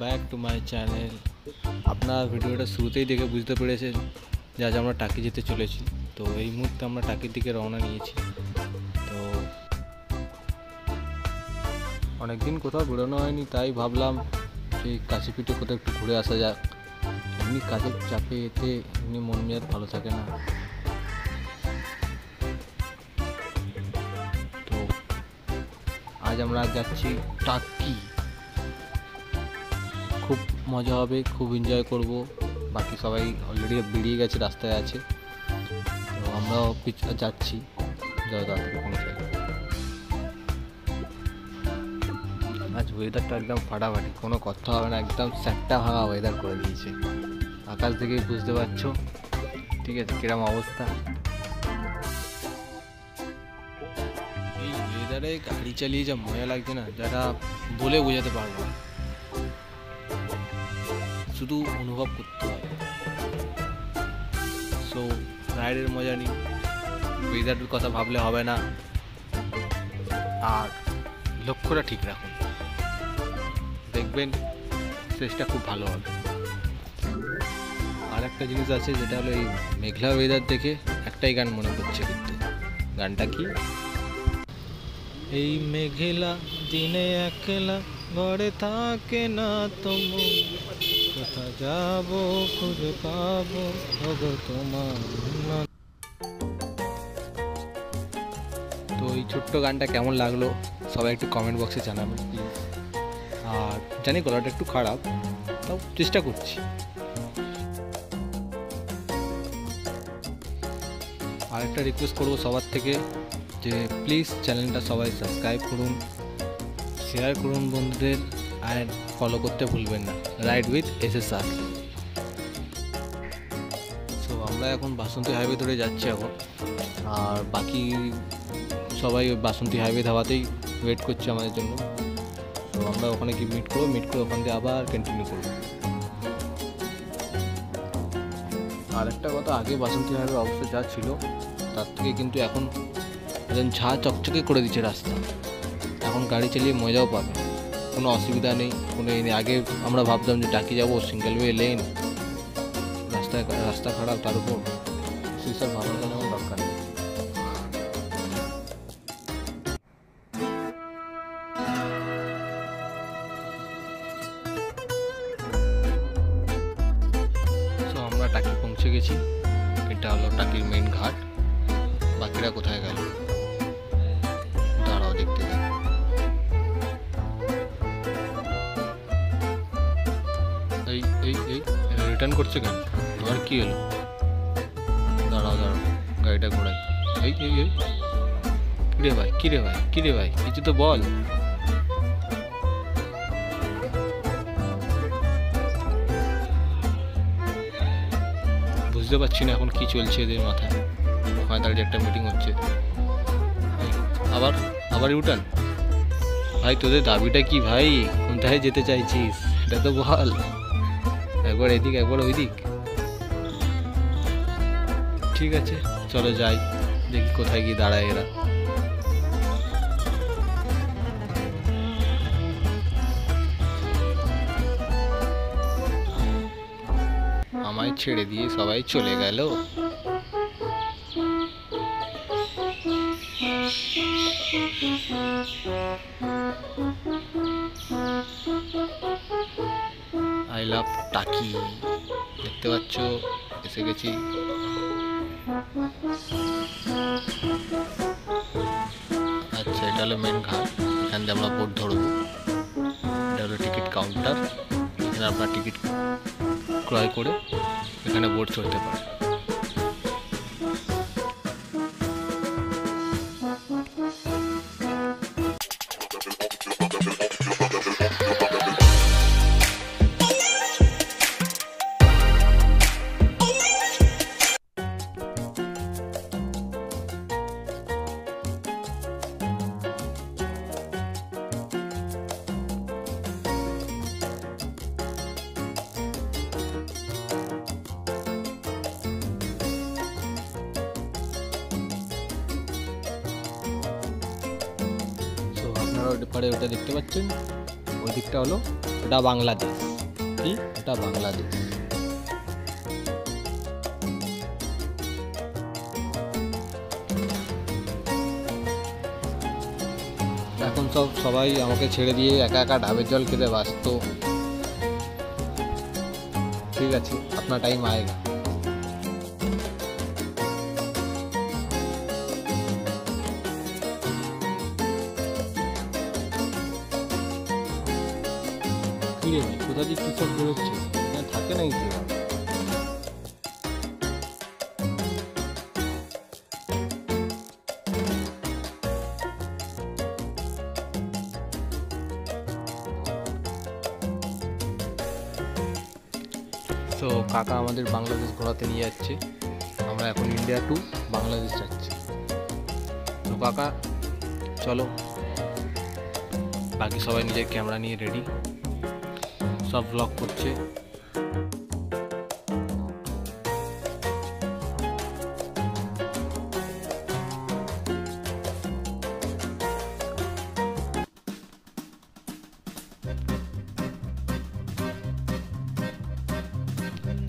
Back to my channel. আপনার ভিডিওটা শুরুতেই দেখে বুঝতে পেরেছেন যে আজ আমরা টাকি যেতে চলেছি। তো এই মুহূর্তে আমরা টাকির দিকে রওনা নিয়েছি। তো অনেক দিন কোথাও বেরোনো হয়নি, তাই ভাবলাম যে কাছে পিঠে কোথাও একটু ঘুরে আসা যাক। এমনি কাজের চাপে এতে এমনি মন মেজাজ ভালো থাকে না। তো আজ আমরা যাচ্ছি টাকি। খুব মজা হবে, খুব এনজয় করব। বাকি সবাই অলরেডি বেরিয়ে গেছে, রাস্তায় আছে। তো আমরাও যাচ্ছি, যত তাড়াতাড়ি পৌঁছাই। আজ ওয়েদারটা একদম ফাটাফাটি, কোনো কথা হবে না, একদম স্যাটটা ভাঙা ওয়েদার করে দিয়েছে। আকাশ থেকেই বুঝতে পারছো, ঠিক আছে, কিরম অবস্থা। এই ওয়েদারে গাড়ি চালিয়ে যা মজা লাগছে না, যারা বলে বোঝাতে পারবো না, শুধু অনুভব করতে হবে। সো রাইডের মজা নিই, ওয়েদারের কথা ভাবলে হবে না, আর লক্ষ্যটা ঠিক রাখুন, দেখবেন শেষটা খুব ভালো হবে। আর একটা জিনিস আছে, যেটা হলো এই মেঘলা ওয়েদার দেখে একটাই গান মনে পড়ছে, কিন্তু গানটা কি? এই মেঘলা দিনে একলা ঘরে থাকে না তুমি, কোথা যাব খুঁজে পাবো তোমার। তো এই ছোট্ট গানটা কেমন লাগলো সবাই একটু কমেন্ট বক্সে জানাবেন প্লিজ। আর জানি গলাটা একটু খারাপ, তাও চেষ্টা করছি। আর একটা রিকোয়েস্ট করবো সবার থেকে, যে প্লিজ চ্যানেলটা সবাই সাবস্ক্রাইব করুন, শেয়ার করুন বন্ধুদের, আর ফলো করতে ভুলবেন না, রাইড উইথ SSR। সো আমরা এখন বাসন্তী হাইওয়ে ধরে যাচ্ছি এখন, আর বাকি সবাই ওই বাসন্তী হাইওয়ে ধাবাতেই ওয়েট করছে আমাদের জন্য। তো আমরা ওখানে কি মিট করে ওখান থেকে আবার কন্টিনিউ করবো। আর একটা কথা, আগে বাসন্তী হাইওয়ে অবস্থা যা ছিল তার থেকে কিন্তু এখন ঝা চকচকে করে দিচ্ছে রাস্তা। এখন গাড়ি চালিয়ে মজাও পাবে, কোনো অসুবিধা নেই, কোনো এই নেই। আগে আমরা ভাবতাম যে টাকি যাবো, সিঙ্গেল ওয়ে লেন, রাস্তা খারাপ, তার উপর সেসব ভাবার কোনো দরকার নেই। তো আমরা টাকি পৌঁছে গেছি, এটা হলো টাকির মেন ঘাট। বাকিরা কোথায় গেল দাঁড়াও, দেখতে যাই। এই এই এই রিটার্ন করছে কেন? তোমার কি হলো? দাঁড়াও গাড়িটা ঘোরাই। এই এই এই কিরে ভাই কিছু তো বল। বুঝতে পারছি না এখন কি চলছে এদের মাথায়। ওখানে দাঁড়িয়ে একটা মিটিং হচ্ছে, আবার রিটার্ন। ভাই তোদের দাবিটা কি ভাই? কোথায় যেতে চাইছিস এটা তো বল। একবার এদিক একবার ওইদিক। ঠিক আছে চলো যাই, দেখি কোথায় গিয়ে দাঁড়ায় এরা। আমায় ছেড়ে দিয়ে সবাই চলে গেল। আই লাভ টাকি। দেখতে পাচ্ছ এসে গেছি। আচ্ছা, এটা হলো মেন ঘাট, এখান দিয়ে আমরা বোট ধরবো। এটা হলো টিকিট কাউন্টার, এখানে আপনার টিকিট ক্রয় করে এখানে বোট চড়তে পারে। পারে ওটা দেখতে পাচ্ছেন, ওই দিকটা হলো ওটা বাংলাদেশ। কি ওটা বাংলাদেশ। এখন সবাই আমাকে ছেড়ে দিয়ে একা একা ডাবের জল খেতে ব্যস্ত। ঠিক আছে, আপনার টাইম আয়েগা। কিরে ভাই, কোথা দিয়ে কি সব বেরোচ্ছে? থাকে নাকি কি? তো কাকা আমাদের বাংলাদেশ ঘোরাতে নিয়ে যাচ্ছে। আমরা এখন ইন্ডিয়া টু বাংলাদেশ যাচ্ছি। তো কাকা চলো, বাকি সবাই নিজের ক্যামেরা নিয়ে রেডি, সব ব্লগ করছে।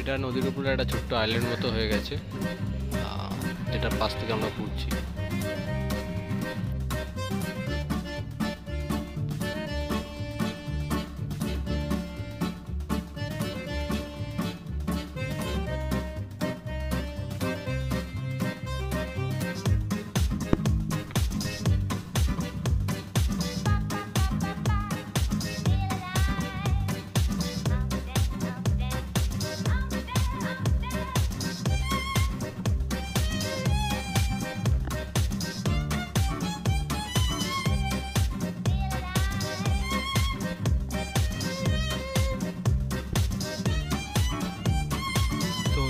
এটা নদীর উপরে একটা ছোট্ট আইল্যান্ড মতো হয়ে গেছে, যেটার পাশ থেকে আমরা ঘুরছি।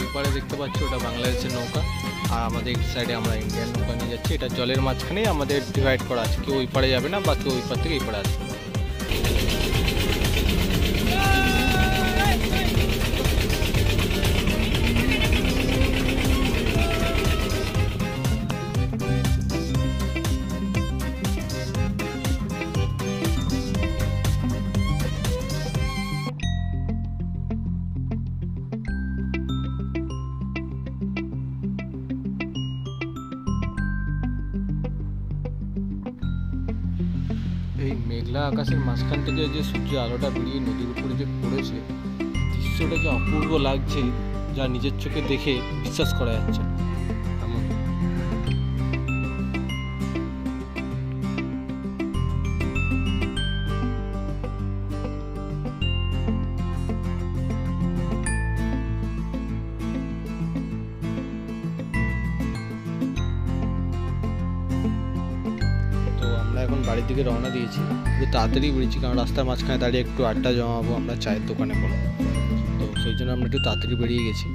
ওইপারে দেখতে পাচ্ছি ওটা বাংলাদেশের নৌকা, আর আমাদের এই সাইডে আমরা ইন্ডিয়ান নৌকা নিয়ে যাচ্ছি। এটা জলের মাঝখানেই আমাদের ডিভাইড করা আছে, কেউ ওই পারে যাবে না বা কেউ ওই পার থেকে এই পারে আসবে। এই মেঘলা আকাশের মাঝখান থেকে যে সূর্যের আলোটা বেরিয়ে নদীর উপরে যে পড়েছে, দৃশ্যটা যে অপূর্ব লাগছে, যা নিজের চোখে দেখে বিশ্বাস করা যাচ্ছে না। এখন বাড়ির দিকে রওনা দিয়েছি, একটু তাড়াতাড়ি বেরিয়েছি, কারণ রাস্তার মাঝখানে দাঁড়িয়ে একটু আড্ডা জমাবো আমরা চায়ের দোকানে কোনো, তো সেই জন্য আমরা একটু তাড়াতাড়ি বেরিয়ে গেছি।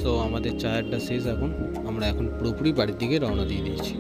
সো আমাদের চায়েরটা শেষ, এখন আমরা পুরোপুরি বাড়ির দিকে রওনা দিয়ে দিয়েছি।